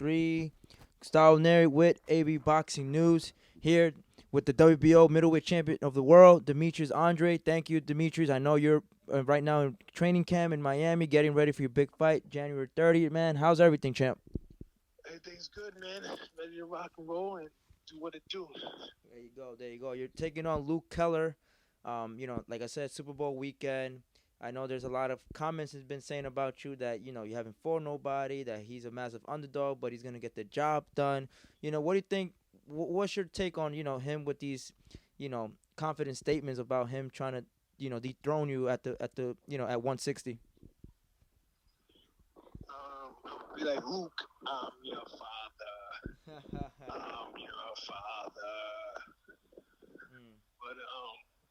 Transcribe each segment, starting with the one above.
3. Extraordinary with AB Boxing News here with the WBO middleweight champion of the world, Demetrius Andrade. Thank you, Demetrius. I know you're right now in training camp in Miami, getting ready for your big fight, January 30th, man. How's everything, champ? Everything's good, man. Ready to rock and roll and do what it do. There you go. There you go. You're taking on Luke Keller. Like I said, Super Bowl weekend. I know there's a lot of comments has been saying about you that you haven't fought nobody, that he's a massive underdog, but he's gonna get the job done. What do you think? What's your take on him with these, confident statements about him trying to dethrone you at 160? Be like, Luke, I'm your father. I'm your father. But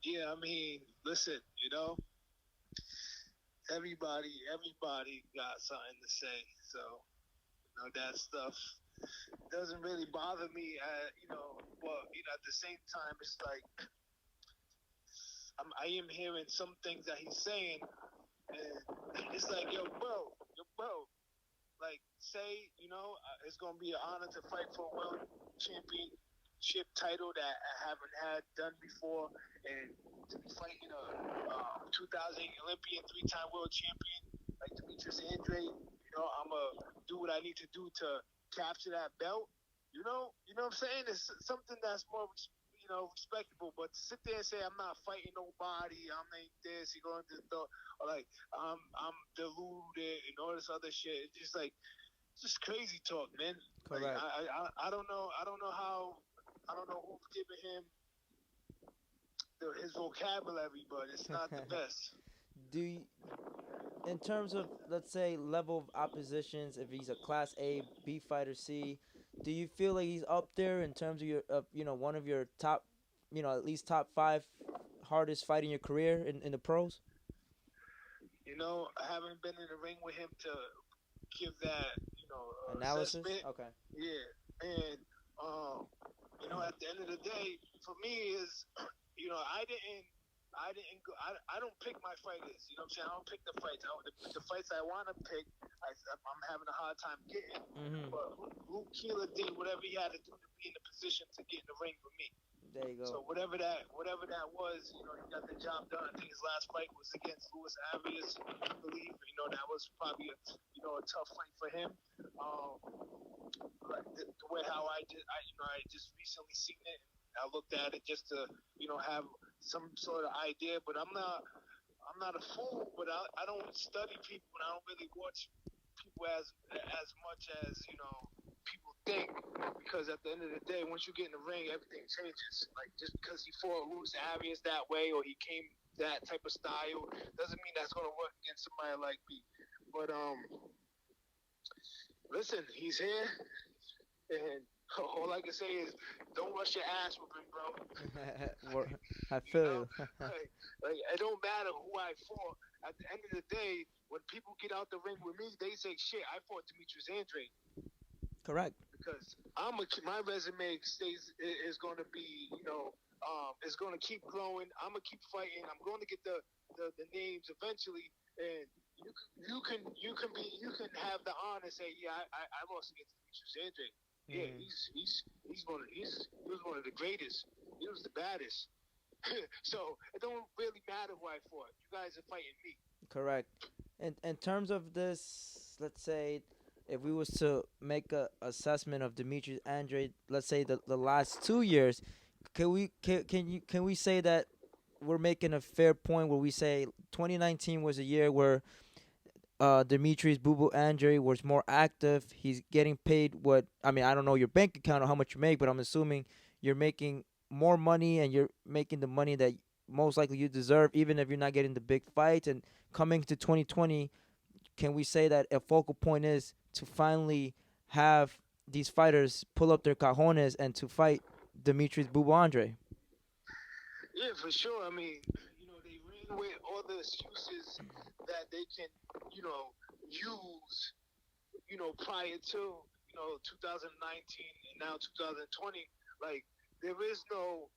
yeah, I mean, listen, everybody got something to say. So, that stuff doesn't really bother me. At the same time, it's like I am hearing some things that he's saying, and it's like, yo, bro, like, say, it's gonna be an honor to fight for a world championship title that I haven't had done before, and to be fighting a 2008 Olympian, 3-time world champion like Demetrius Andrade. I'm gonna do what I need to do to capture that belt. You know what I'm saying? It's something that's more, respectable. But to sit there and say I'm not fighting nobody, I'm ain't this, you going to the, or like I'm deluded and all this other shit. It's just like, it's just crazy talk, man. Correct. Like I don't know who's giving him his vocabulary, but it's not the best. Do you, in terms of, let's say, level of oppositions, if he's a class A, B fighter, C, do you feel like he's up there in terms of one of your top, at least top 5 hardest fight in your career in the pros? I haven't been in the ring with him to give that, Analysis? assessment. Okay. Yeah, and at the end of the day, for me is, I don't pick my fighters. You know what I'm saying? I don't pick the fights. The fights I want to pick, I'm having a hard time getting. Mm-hmm. But Luke Keeler did whatever he had to do to be in the position to get in the ring with me. There you go. So whatever that was, he got the job done. I think his last fight was against Luis Arias, I believe. That was probably a tough fight for him. But the way how I just recently seen it. I looked at it just to have some sort of idea, but I'm not a fool. But I don't study people, and I don't really watch people as much as people think, because at the end of the day, once you get in the ring, everything changes. Like, just because he fought Luis Arias that way, or he came that type of style, doesn't mean that's gonna work against somebody like me. But listen, he's here, and all I can say is, don't rush your ass whooping, bro. I feel you. Like, it don't matter who I fought. At the end of the day, when people get out the ring with me, they say, shit, I fought Demetrius Andrade. Correct. Because my resume is going to be, it's going to keep growing. I'm going to keep fighting. I'm going to get the names eventually, and you can have the honor and say, yeah, I lost against Demetrius Andrade. Yeah, he was one of the greatest. He was the baddest. So it don't really matter who I fought. You guys are fighting me. Correct. In terms of this, let's say, if we was to make a assessment of Demetrius Andrade, let's say the last 2 years, can we say that we're making a fair point where we say 2019 was a year where Demetrius Boo Boo Andrade was more active. He's getting paid I don't know your bank account or how much you make, but I'm assuming you're making more money and you're making the money that most likely you deserve, even if you're not getting the big fights. And coming to 2020, can we say that a focal point is to finally have these fighters pull up their cajones and to fight Demetrius Boo Boo Andrade? Yeah, for sure. I mean, they ran with all the excuses that they can, use, prior to, 2019 and now 2020. Like, there is no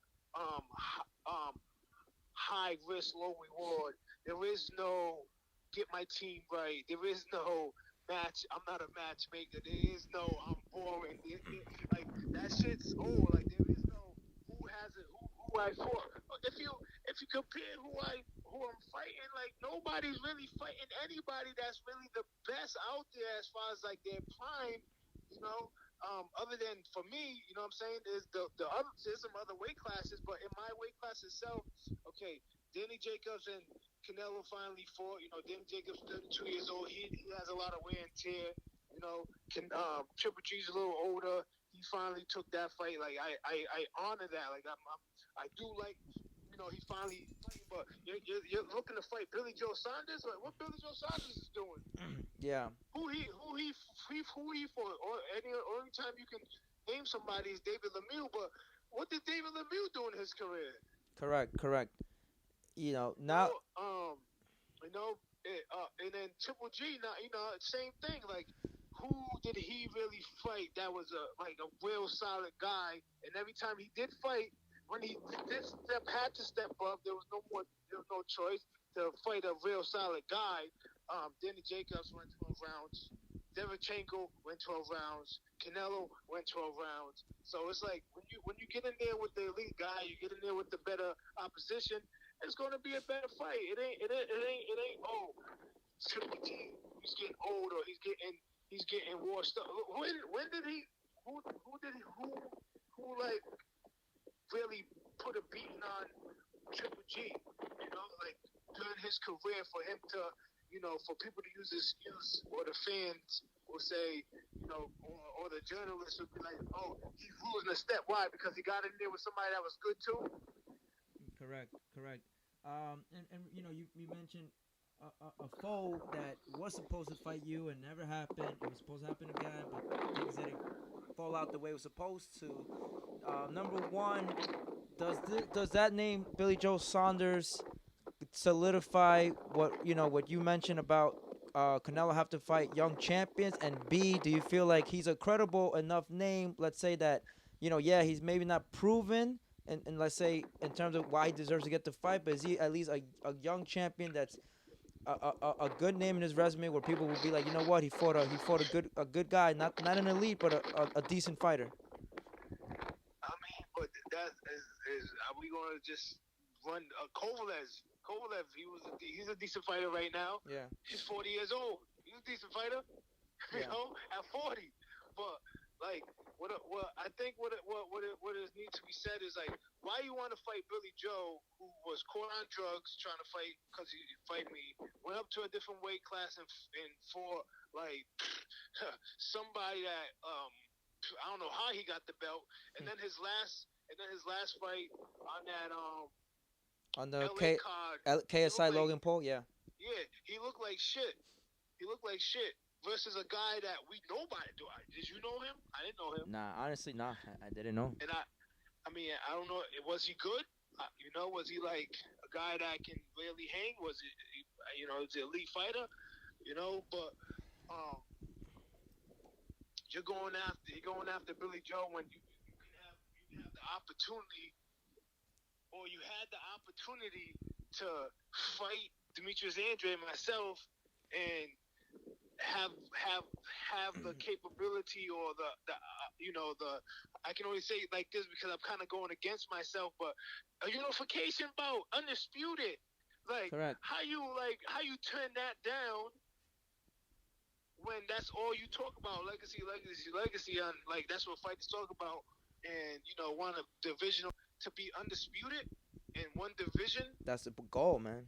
high risk, low reward. There is no get my team right. There is no match. I'm not a matchmaker. There is no I'm Other than for me, you know what I'm saying, is there's some other weight classes, but in my weight class itself, okay, Danny Jacobs and Canelo finally fought. Danny Jacobs, 32 years old. He has a lot of wear and tear. Triple G's a little older. He finally took that fight. Like I honor that. Like I do like. He finally. But you're looking to fight Billy Joe Saunders. Like what Billy Joe Saunders is doing? Yeah. Who he for? Or only time you can name somebody is David Lemieux. But what did David Lemieux do in his career? Correct. Now. And then Triple G. Now, same thing. Like, who did he really fight? That was a real solid guy. And every time he did fight, when he had to step up, there was no choice to fight a real solid guy. Danny Jacobs went 12 rounds. Derevchenko went 12 rounds. Canelo went 12 rounds. So it's like when you get in there with the elite guy, you get in there with the better opposition. It's going to be a better fight. It ain't. Oh, Triple G, he's getting old or he's getting washed up. When did he? Who like really put a beating on Triple G? During his career, for him to, for people to use this excuse, or the fans will say, or the journalists will be like, oh, he's losing a step. Why? Because he got in there with somebody that was good too. Correct. And you mentioned a foe that was supposed to fight you and never happened. It was supposed to happen again, but things didn't fall out the way it was supposed to. Number one, does that name Billy Joe Saunders solidify what you mentioned about Canelo have to fight young champions? And B, do you feel like he's a credible enough name? Let's say that he's maybe not proven. And let's say in terms of why he deserves to get the fight, but is he at least a young champion that's a good name in his resume where people will be like, you know what, he fought a good guy, not an elite, but a decent fighter. I mean, but that is are we gonna just run Kovalev? Kovalev, he's a decent fighter right now. Yeah. He's 40 years old. He's a decent fighter. Yeah. At 40. But like, what I think what needs to be said is like, why you want to fight Billy Joe, who was caught on drugs trying to fight because he fight me, went up to a different weight class and for like somebody that I don't know how he got the belt, and then his last fight on that on the LA card, KSI Logan Paul, yeah. Yeah, he looked like shit. Versus a guy that we nobody do. Did you know him? I didn't know him. Nah, honestly, nah, I didn't know. And I mean, I don't know. Was he good? Was he like a guy that can really hang? Was he, is he an elite fighter? But you're going after Billy Joe when you have the opportunity, or you had the opportunity to fight Demetrius Andrade and myself, and have the capability or the I can only say it like this because I'm kind of going against myself, but a unification bout, undisputed. Like, correct. How you turn that down when that's all you talk about? Legacy on, like, that's what fighters talk about, and want a divisional to be undisputed in one division. That's the goal, man.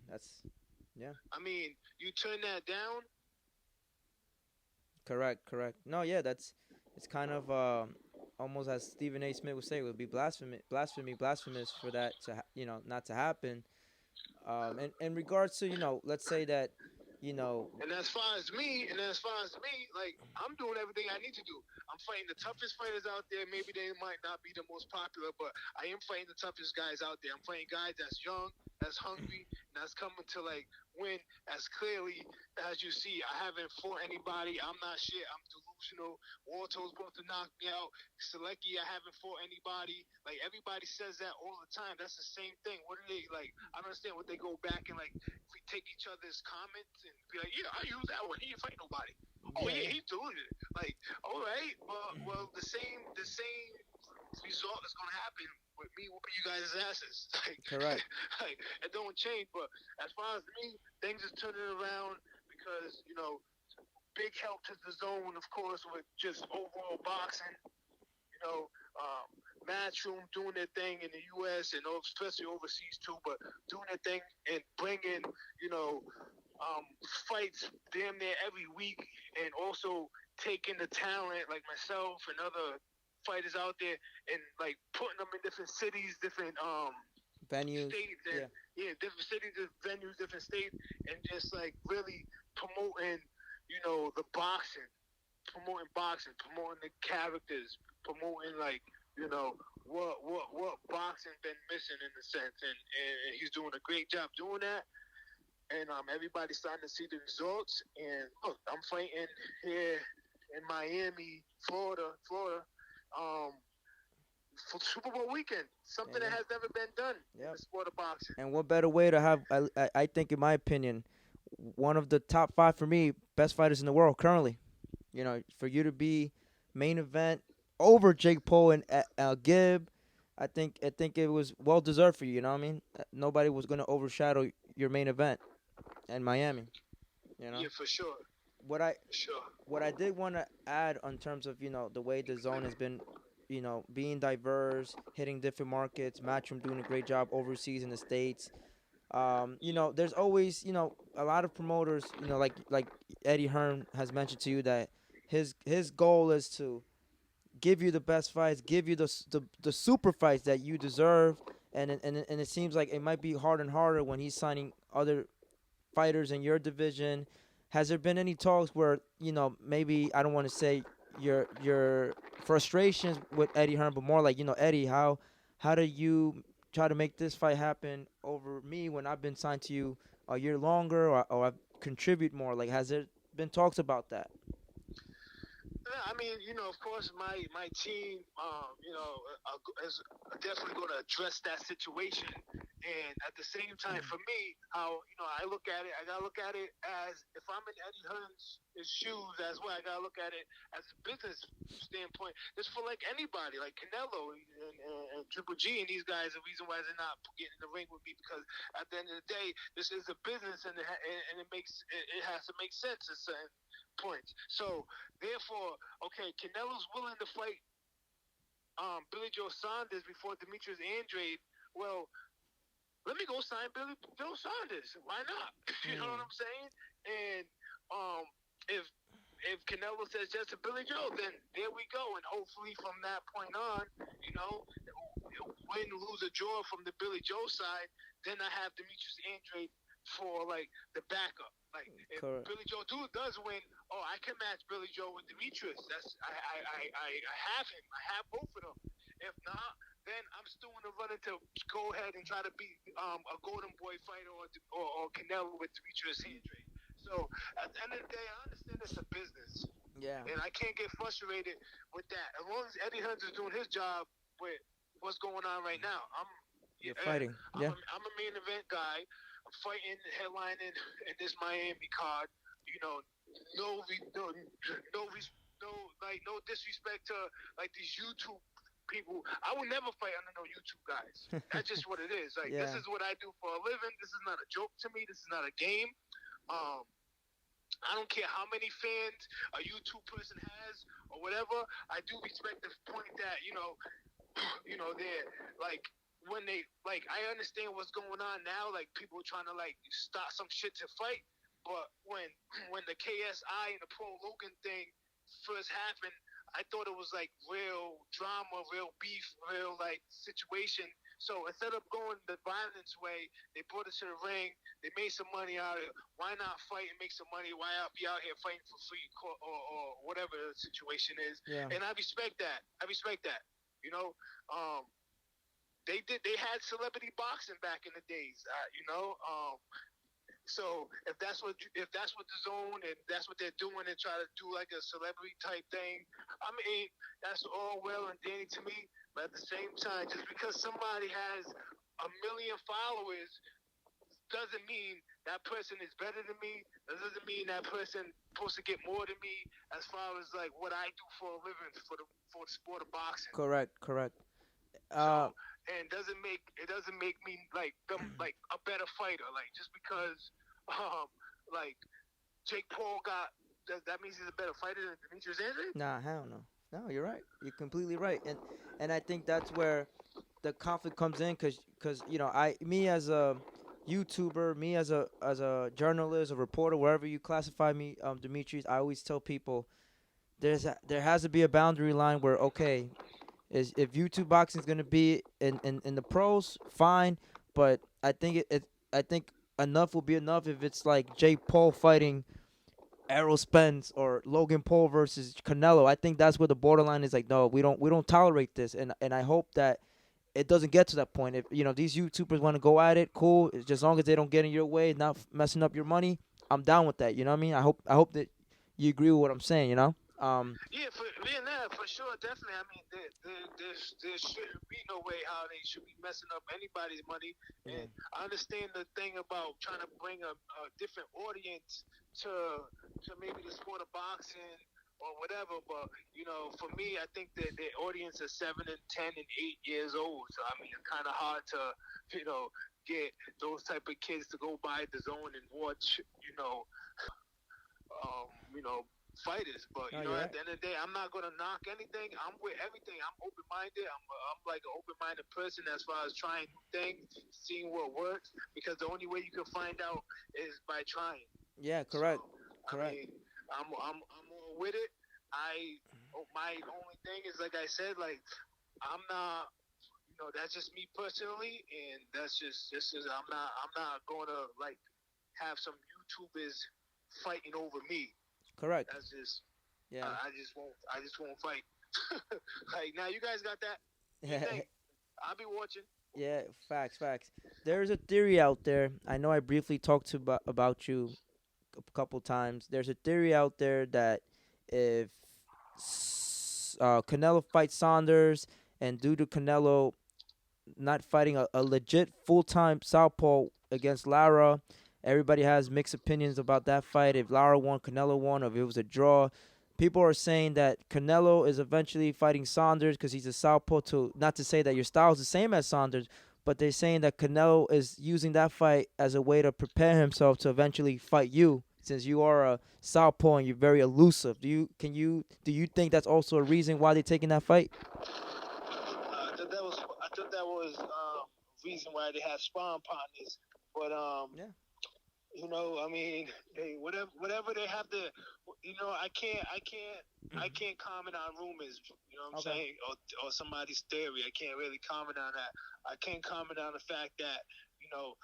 Yeah. I mean, you turn that down. Correct. No, yeah, it's kind of almost as Stephen A. Smith would say, it would be blasphemous for that to not to happen. And in regards to let's say that And as far as me, like, I'm doing everything I need to do. I'm fighting the toughest fighters out there. Maybe they might not be the most popular, but I am fighting the toughest guys out there. I'm fighting guys that's young, that's hungry, and that's coming to like win as clearly as you see. I haven't fought anybody. I'm not shit. I'm delusional. Walto's supposed to knock me out. Selecki, I haven't fought anybody. Like, everybody says that all the time. That's the same thing. What are they like? I don't understand what they go back and like take each other's comments and be like, yeah, I use that one. He didn't fight nobody. Oh yeah, he's deluded. Like, all right, well, the same result is gonna happen with me whooping you guys' asses. Like, correct. Like, it don't change. But as far as me, things is turning around because big help to the zone, of course, with just overall boxing. You know, Matchroom doing their thing in the U.S. and especially overseas too, but doing their thing and bringing, you know, fights damn near every week, and also taking the talent like myself and other fighters out there and like putting them in different cities, different Venues. states, and Yeah. yeah, different cities, different venues, different states, and just like really promoting, you know, the boxing, promoting the characters, promoting like, you know, what boxing been missing in a sense, and he's doing a great job doing that. And everybody's starting to see the results. And look, I'm fighting here in Miami, Florida, um, for Super Bowl weekend. Something that Amen. has never been done in Yep. the sport of boxing. And what better way to have? I think, in my opinion, one of the top five for me best fighters in the world currently. You know, for you to be main event over Jake Paul and Gibb, I think it was well deserved for you. You know what I mean? Nobody was gonna overshadow your main event in Miami. You know Yeah, for sure, what I for sure. what I did want to add on terms of the way the zone has been, being diverse, hitting different markets, Matchroom doing a great job overseas in the states. There's always a lot of promoters, like Eddie Hearn has mentioned to you that his goal is to give you the best fights, give you the super fights that you deserve, and it seems like it might be harder and harder when he's signing other fighters in your division. Has there been any talks where maybe I don't want to say your frustrations with Eddie Hearn, but more like Eddie, how do you try to make this fight happen over me when I've been signed to you a year longer, or I've contribute more? Like, has there been talks about that? Yeah, I mean, you know, of course, my team, is definitely going to address that situation. And at the same time, for me, how I look at it, I gotta look at it as if I'm in Eddie Hearn's shoes as well. I gotta look at it as a business standpoint. Just for like anybody, like Canelo and Triple G and these guys, the reason why they're not getting in the ring with me because at the end of the day, this is a business and it has to make sense at certain points. So therefore, okay, Canelo's willing to fight Billy Joe Saunders before Demetrius Andrade. Well, let me go sign Billy Joe Saunders. Why not? You know what I'm saying? And um, if Canelo says yes to Billy Joe, then there we go. And hopefully from that point on, you know, win, lose, or draw from the Billy Joe side, then I have Demetrius Andrade for like the backup. Like if Correct. Billy Joe does win, oh, I can match Billy Joe with Demetrius. I have him. I have both of them. If not, then I'm still in the running to go ahead and try to beat a Golden Boy fighter or Canelo with Demetrius Andrade. So at the end of the day, I understand it's a business, Yeah, and I can't get frustrated with that. As long as Eddie Hearn is doing his job with what's going on right now, you're fighting. Yeah, I'm a main event guy. I'm fighting, headlining in this Miami card. You know, no, no disrespect to like these YouTube people. I will never fight under no YouTube guys. That's just what it is. Like this yeah. is what I do for a living. This is not a joke to me. This is not a game. Um, I don't care how many fans a YouTube person has or whatever. I do respect the point that they're like when they like. I understand what's going on now. Like people trying to like start some shit to fight, but when the KSI and the Pro Logan thing first happened, I thought it was like real drama, real beef, real like situation. So instead of going the violence way, they brought us to the ring. They made some money out of it. Why not fight and make some money? Why not be out here fighting for free or whatever the situation is? Yeah. And I respect that. You know, um, they had celebrity boxing back in the days. So if that's what the zone and that's what they're doing and try to do like a celebrity type thing, I mean that's all well and dandy to me. But at the same time, just because somebody has a million followers doesn't mean that person is better than me. That doesn't mean that person supposed to get more than me as far as like what I do for a living for the sport of boxing. Correct. Correct. Uh, So and it doesn't make me like them like a better fighter. Like just because like Jake Paul got that means he's a better fighter than Demetrius Andrade? Nah, hell no. No, you're right. You're completely right. And I think that's where the conflict comes in, cause you know, me as a YouTuber, me as a journalist, a reporter, wherever you classify me, Demetrius, I always tell people there has to be a boundary line where, okay, is if YouTube boxing is gonna be in the pros, fine, but I think enough will be enough if it's like Jake Paul fighting Errol Spence or Logan Paul versus Canelo. I think that's where the borderline is. Like, no, we don't tolerate this, and I hope that it doesn't get to that point. If you know these YouTubers want to go at it, cool. It's just as long as they don't get in your way, not messing up your money, I'm down with that. You know what I mean? I hope that you agree with what I'm saying. You know? Yeah, for sure, definitely. I mean, there shouldn't be no way how they should be messing up anybody's money. Yeah. And I understand the thing about trying to bring a different audience to maybe the sport of boxing or whatever. But you know, for me, I think that the audience is 7 and 10 and 8 years old. So I mean, it's kind of hard to get those type of kids to go by the zone and watch you know, fighters. But No, you know, you're at right. the end of the day, I'm not gonna knock anything. I'm with everything. I'm open minded. I'm like an open minded person as far as trying new things, seeing what works. Because the only way you can find out is by trying. Yeah, correct, So I correct. mean, I'm all with it. My only thing is like I said, like I'm not. You know, that's just me personally, and that's just I'm not gonna like have some YouTubers fighting over me. Correct. That's just Yeah. I just won't fight. Like now you guys got that. What do you think? I'll be watching. Yeah, facts, facts. There's a theory out there. I know I briefly talked to about you a couple times. There's a theory out there that if Canelo fights Saunders, and due to Canelo not fighting a legit full time southpaw against Lara, everybody has mixed opinions about that fight. If Lara won, Canelo won, or if it was a draw. People are saying that Canelo is eventually fighting Saunders because he's a southpaw. To not to say that your style is the same as Saunders, but they're saying that Canelo is using that fight as a way to prepare himself to eventually fight you, since you are a southpaw and you're very elusive. Do you think that's also a reason why they're taking that fight? I thought that was reason why they have spawn partners. But Yeah. you know, I mean, hey, whatever they have to, you know, I can't comment on rumors. You know what I'm Okay. saying, or somebody's theory. I can't really comment on that. I can't comment on the fact that you know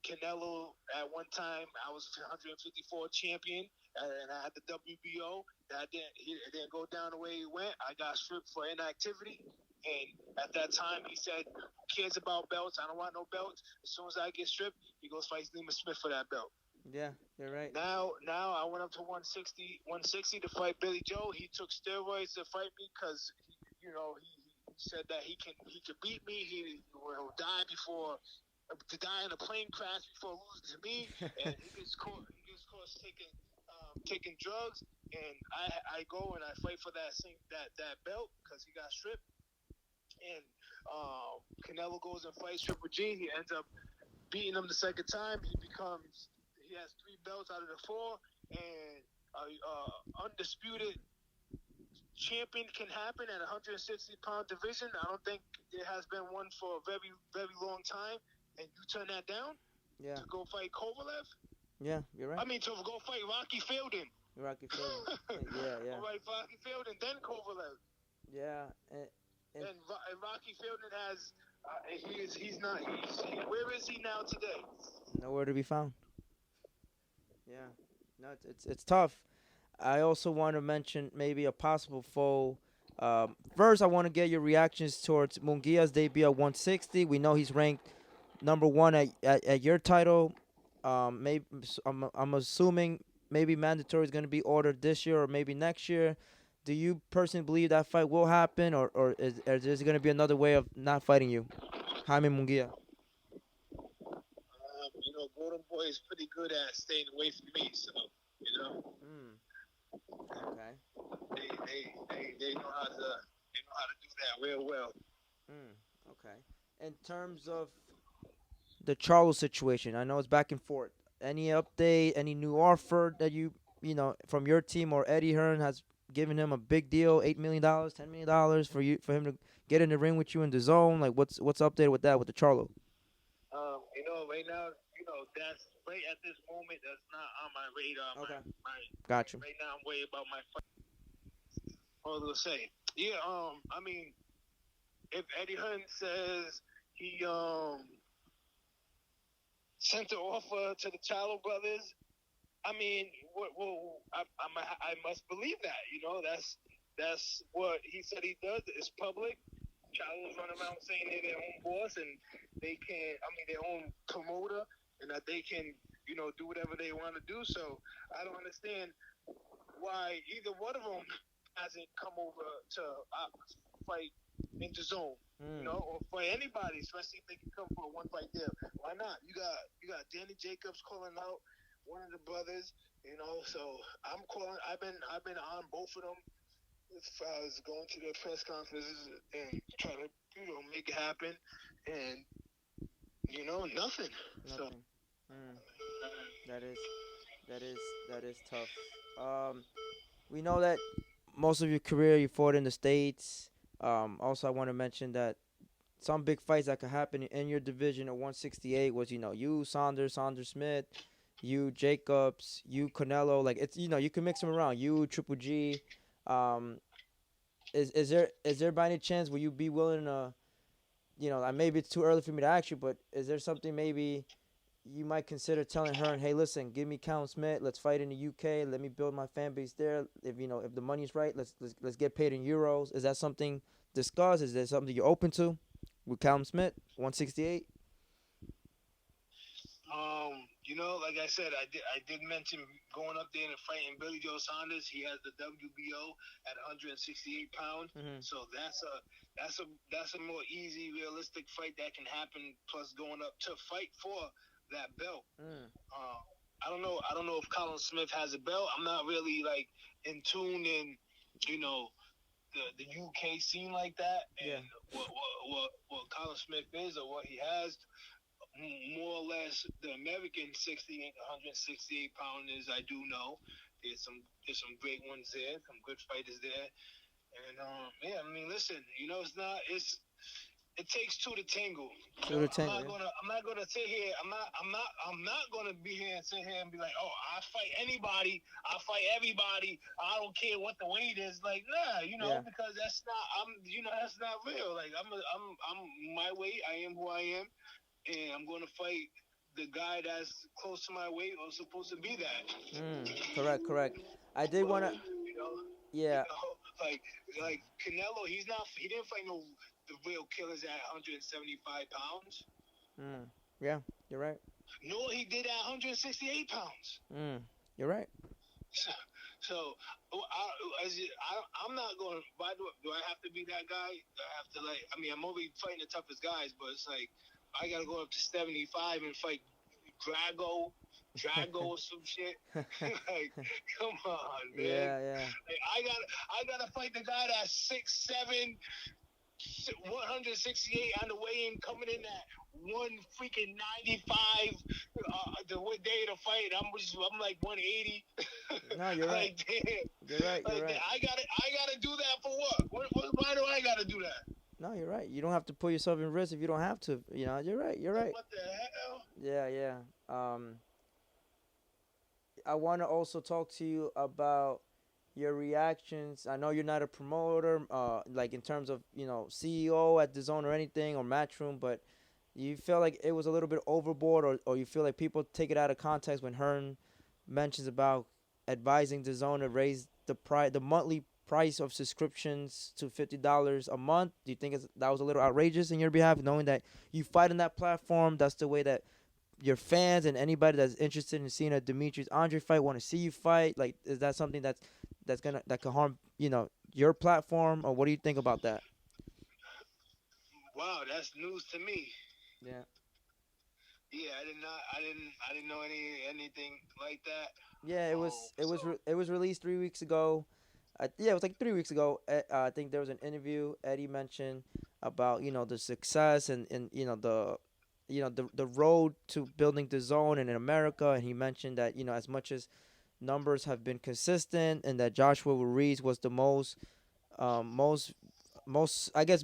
Canelo at one time I was 154 champion and I had the WBO. It didn't go down the way he went. I got stripped for inactivity. And at that time, he said, "Who cares about belts? I don't want no belts. As soon as I get stripped, he goes fight Lima Smith for that belt." Yeah, you're right. Now I went up to 160 to fight Billy Joe. He took steroids to fight me because he said that he can beat me. He will die before to die in a plane crash before losing to me, and he gets caught taking drugs. And I go and I fight for that belt because he got stripped. And Canelo goes and fights Triple G. He ends up beating him the second time. He has 3 belts out of the 4, and undisputed champion can happen at 160-pound division. I don't think there has been one for a very, very long time. And you turn that down Yeah. to go fight Kovalev? Yeah, you're right. I mean, to go fight Rocky Fielding. Rocky Fielding. Yeah. Go fight Rocky Fielding, then Kovalev. Yeah, And Rocky Fielding has where is he now today? nowhere to be found. Yeah, no, it's tough. I also want to mention maybe a possible foe. First, I want to get your reactions towards Munguia's debut at 160. We know he's ranked number one at your title. Maybe I'm assuming maybe mandatory is going to be ordered this year or maybe next year. Do you personally believe that fight will happen, or is there going to be another way of not fighting you, Jaime Munguia? Golden Boy is pretty good at staying away from me, so Mm. Okay. they know how to do that real well. Okay. In terms of the Charlo situation, I know it's back and forth. Any update? Any new offer that you from your team or Eddie Hearn has given him a big deal, $8 million, $10 million for him to get in the ring with you in the zone? Like, what's up there with that with the Charlo? Right now, that's right at this moment. That's not on my radar. Okay, My got you. right now, I'm worried about my fight. What was I gonna say? Yeah. I mean, if Eddie Hearn says he sent the offer to the Charlo brothers, I mean, I must believe that. That's what he said he does. It's public. Charlo's run around saying they're their own boss and they can, their own promoter, and that they can, do whatever they want to do. So I don't understand why either one of them hasn't come over to fight in the zone, or for anybody, especially if they can come for a one fight deal. Why not? You got Danny Jacobs calling out one of the brothers, So I'm calling. I've been on both of them. I was going to their press conferences and trying to, make it happen, and nothing. So That is tough. We know that most of your career you fought in the States. Also, I want to mention that some big fights that could happen in your division at 168 was, you, Saunders, Smith, you, Jacobs, you, Canelo. Like, it's, you can mix them around. You, Triple G. Um, is there by any chance will you be willing to, maybe it's too early for me to ask you, but is there something maybe you might consider telling her, hey, listen, give me Callum Smith, let's fight in the UK, let me build my fan base there. If the money's right, let's get paid in euros. Is that something discussed? Is there something you're open to with Callum Smith, 168? Like I said, I did mention going up there and fighting Billy Joe Saunders. He has the WBO at 168 pounds, so that's a more easy, realistic fight that can happen. Plus, going up to fight for that belt. I don't know if Callum Smith has a belt. I'm not really like in tune in, the UK scene like that, and what Callum Smith is or what he has. More or less, the American 168 pounders, I do know. There's some great ones there, some good fighters there, and listen, it takes two to tango. I'm not gonna sit here. I'm not gonna be here and sit here and be like, oh, I fight anybody, I fight everybody. I don't care what the weight is. Like, nah, because that's not real. Like, I'm my weight. I am who I am. And I'm going to fight the guy that's close to my weight or supposed to be that. Correct. I did want to. Yeah. Like Canelo, he didn't fight the real killers at 175 pounds. Yeah, you're right. No, he did at 168 pounds. You're right. So I'm not going. Do I have to be that guy? I have to I'm already fighting the toughest guys, but it's like. I gotta go up to 75 and fight Drago or some shit. Like, come on, man. Yeah. Like, I gotta fight the guy that's 6'7", 168 on the way in, coming in at 195. The day to fight, I'm like 180. No, you're right. Like, damn. You're right. I gotta do that for what? Why do I gotta do that? No, you're right. You don't have to put yourself in risk if you don't have to. You're right. What the hell? Yeah. I want to also talk to you about your reactions. I know you're not a promoter, like in terms of, CEO at DAZN or anything or Matchroom, but you feel like it was a little bit overboard, or you feel like people take it out of context when Hearn mentions about advising DAZN to raise the monthly price of subscriptions to $50 a month. Do you think that was a little outrageous in your behalf, knowing that you fight on that platform? That's the way that your fans and anybody that's interested in seeing a Demetrius Andrade fight want to see you fight. Like, is that something that can harm your platform, or what do you think about that? Wow, that's news to me. Yeah. Yeah, I didn't know anything like that. Yeah, it was released 3 weeks ago. It was like 3 weeks ago. I think there was an interview Eddie mentioned about the success and the road to building the zone in America, and he mentioned that as much as numbers have been consistent, and that Joshua Ruiz was the most I guess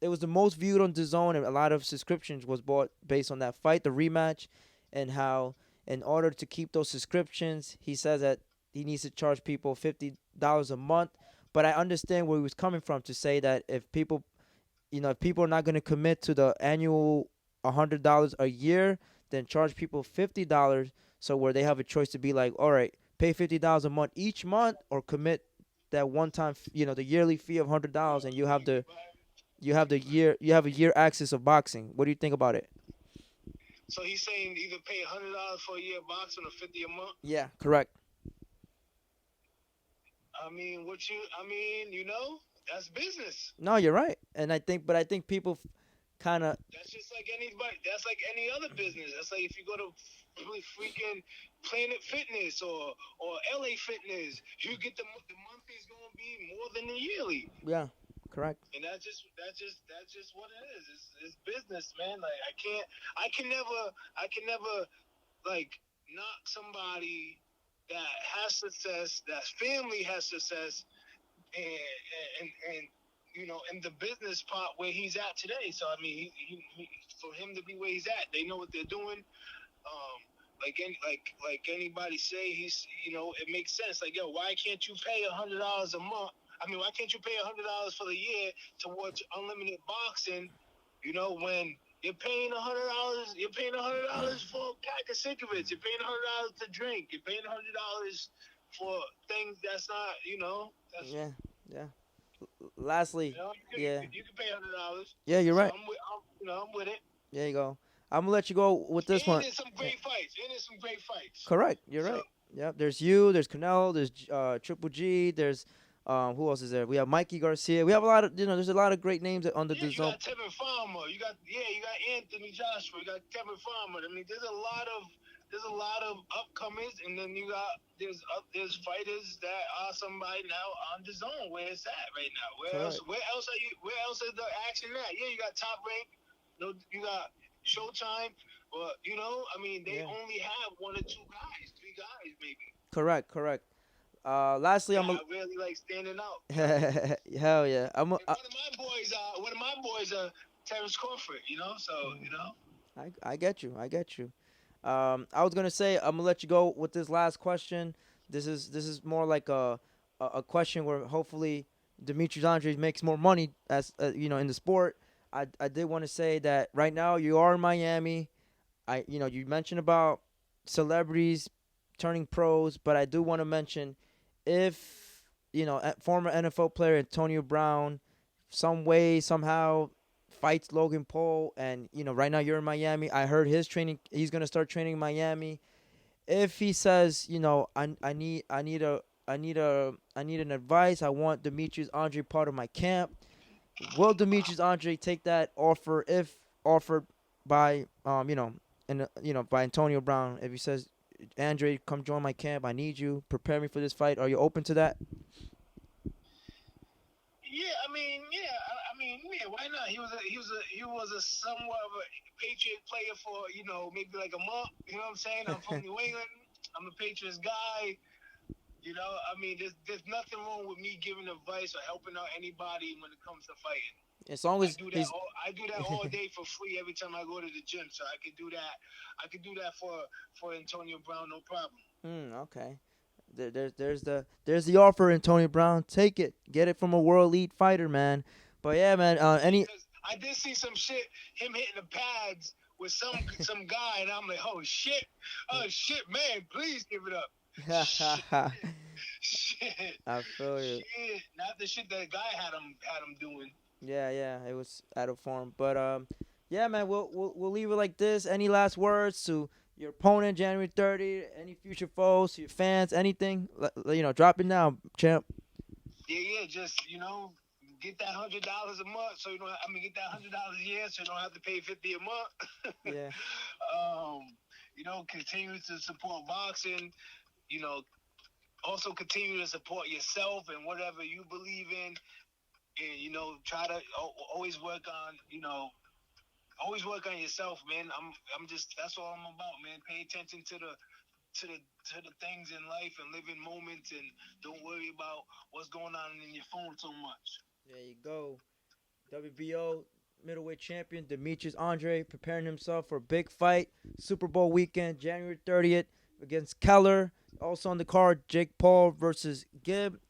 it was the most viewed on DAZN, and a lot of subscriptions was bought based on that fight, the rematch, and how in order to keep those subscriptions, he says that he needs to charge people $50 a month. But I understand where he was coming from to say that if people are not going to commit to the annual $100 a year, then charge people $50. So where they have a choice to be like, all right, pay $50 a month each month, or commit that one time, the yearly fee of $100, and you have a year access of boxing. What do you think about it? So he's saying either pay $100 for a year of boxing or 50 a month. Yeah, correct. That's business. No, you're right, and I think people kind of. That's just like anybody. That's like any other business. That's like if you go to freaking Planet Fitness or LA Fitness, you get the monthly is going to be more than the yearly. Yeah, correct. And that's just what it is. It's business, man. Like I can never like knock somebody that has success, that family has success, and in the business part where he's at today. So I mean, he for him to be where he's at, they know what they're doing. Like anybody say, it makes sense. Like, yo, why can't you pay $100 a month? I mean, why can't you pay $100 for the year to watch unlimited boxing? When you're paying $100, for a pack of cigarettes. You're paying $100 to drink. You're paying $100 for things that's not. That's, Yeah, yeah. Lastly, yeah, you can pay $100. yeah, you're So right. I'm with it. There you go. I'm gonna let you go with this And one. there's some great fights. Correct. You're So right. Yeah. There's you. There's Canelo. There's Triple G. There's who else is there? We have Mikey Garcia. We have a lot of There's a lot of great names on the you zone. got Tevin Farmer. You got Anthony Joshua. You got Tevin Farmer. I mean, there's a lot of upcomers, and then there's fighters that are somebody now on the zone where it's at right now. Correct. Where else is the action at? Yeah, you got Top Rank. You got Showtime. But I mean, they Yeah. only have one or two guys, three guys maybe. Correct. Correct. Lastly, Yeah, I really like standing out. hell yeah. And one of my boys, Terrence Crawford. So I get you. I get you. I was gonna say I'm gonna let you go with this last question. This is more like a question where hopefully Demetrius Andrade makes more money as in the sport. I did want to say that right now you are in Miami. You mentioned about celebrities turning pros, but I do want to mention if former NFL player Antonio Brown some way somehow fights Logan Paul, and right now you're in Miami. I heard he's gonna start training in Miami. If he says, I need an advice. I want Demetrius Andre part of my camp. Will Demetrius Andre take that offer if offered by by Antonio Brown? If he says, Andre, come join my camp. I need you. Prepare me for this fight. Are you open to that? yeah, why not? He was a somewhat of a Patriot player for maybe like a month. You know what I'm saying? I'm from New England. I'm a Patriots guy. There's nothing wrong with me giving advice or helping out anybody when it comes to fighting. As long as I do that all day for free every time I go to the gym. So I can do that. I can do that for Antonio Brown, no problem. Okay. There's the offer, Antonio Brown. Take it. Get it from a world elite fighter, man. But yeah, man. Because I did see some shit, him hitting the pads with some guy, and I'm like, oh shit, man, please give it up. Shit. I feel you. Shit. Not the shit that guy had him doing. Yeah, it was out of form. But yeah, man, we'll leave it like this. Any last words to your opponent January 30th? Any future foes, to your fans, anything? Drop it now, champ. Yeah, just get that $100 a month, so get that $100 a year, so you don't have to pay 50 a month. Yeah. Continue to support boxing. Also continue to support yourself and whatever you believe in, and try to always work on yourself, man. I'm just, that's all I'm about, man. Pay attention to to the things in life and live in moments and don't worry about what's going on in your phone so much. There you go. WBO middleweight champion Demetrius Andrade preparing himself for a big fight. Super Bowl weekend, January 30th against Keeler. Also on the card, Jake Paul versus Gibb.